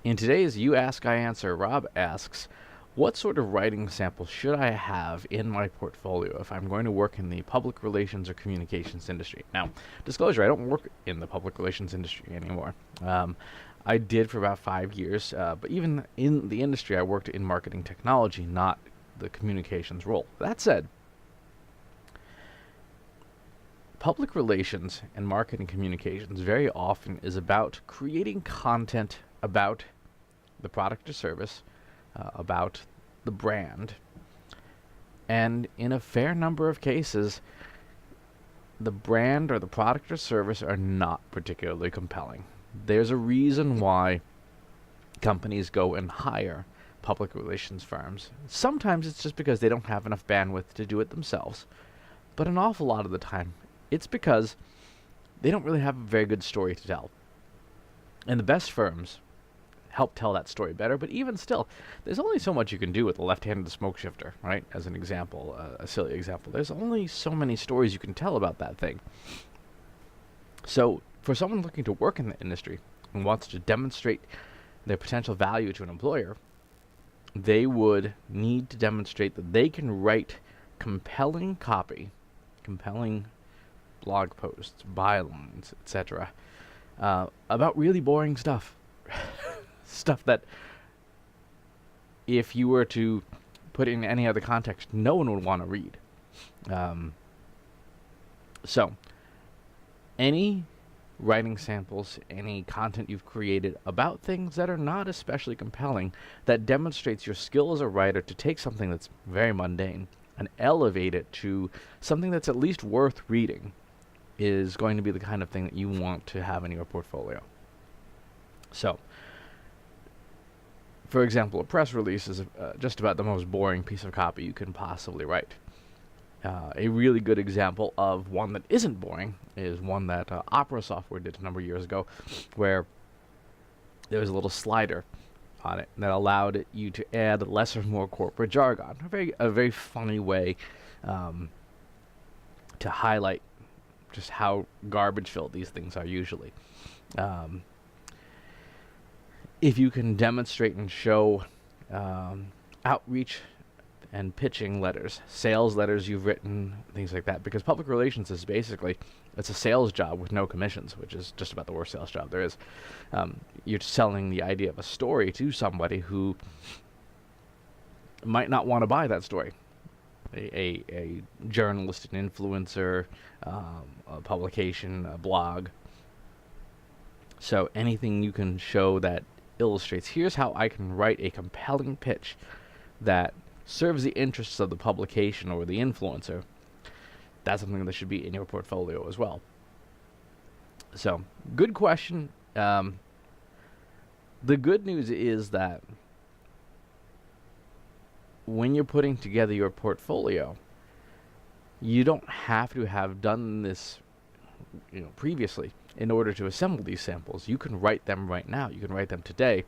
In today's You Ask, I Answer, Rob asks, what sort of writing samples should I have in my portfolio if I'm going to work in the public relations or communications industry? Now, disclosure, I don't work in the public relations industry anymore. I did for about 5 years, but even in the industry, I worked in marketing technology, not the communications role. That said, public relations and marketing communications very often is about creating content about the product or service, about the brand, and in a fair number of cases, the brand or the product or service are not particularly compelling. There's a reason why companies go and hire public relations firms. Sometimes it's just because they don't have enough bandwidth to do it themselves, but an awful lot of the time, it's because they don't really have a very good story to tell. And the best firms help tell that story better, but even still, there's only so much you can do with a left-handed smoke shifter, right? As an example, a silly example. There's only so many stories you can tell about that thing. So, for someone looking to work in the industry and wants to demonstrate their potential value to an employer, they would need to demonstrate that they can write compelling copy, compelling blog posts, bylines, etc., about really boring stuff. Stuff that, if you were to put it in any other context, no one would want to read. So, any writing samples, any content you've created about things that are not especially compelling, that demonstrates your skill as a writer to take something that's very mundane and elevate it to something that's at least worth reading, is going to be the kind of thing that you want to have in your portfolio. So, for example, a press release is just about the most boring piece of copy you can possibly write. A really good example of one that isn't boring is one that Opera Software did a number of years ago, where there was a little slider on it that allowed you to add less or more corporate jargon. A very funny way to highlight just how garbage-filled these things are usually. If you can demonstrate and show outreach and pitching letters, sales letters you've written, things like that, because public relations is basically, it's a sales job with no commissions, which is just about the worst sales job there is. You're selling the idea of a story to somebody who might not want to buy that story. A journalist, an influencer, a publication, a blog. So anything you can show that illustrates, here's how I can write a compelling pitch that serves the interests of the publication or the influencer, that's something that should be in your portfolio as well. So, good question. The good news is that when you're putting together your portfolio, you don't have to have done this previously in order to assemble these samples. You can write them right now. You can write them today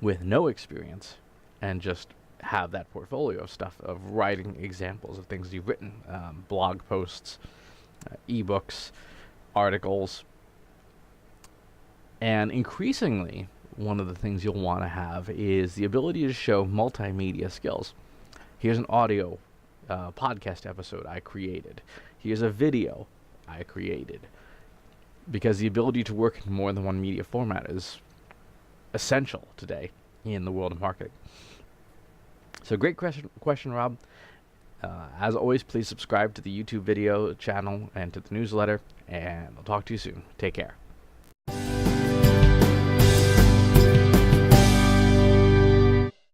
with no experience and just have that portfolio of stuff, of writing examples of things you've written, blog posts, ebooks, articles. And increasingly, one of the things you'll want to have is the ability to show multimedia skills. Here's an audio podcast episode I created. Here's a video I created. Because the ability to work in more than one media format is essential today in the world of marketing. So great question, Rob. As always, please subscribe to the YouTube video channel and to the newsletter, and I'll talk to you soon. Take care.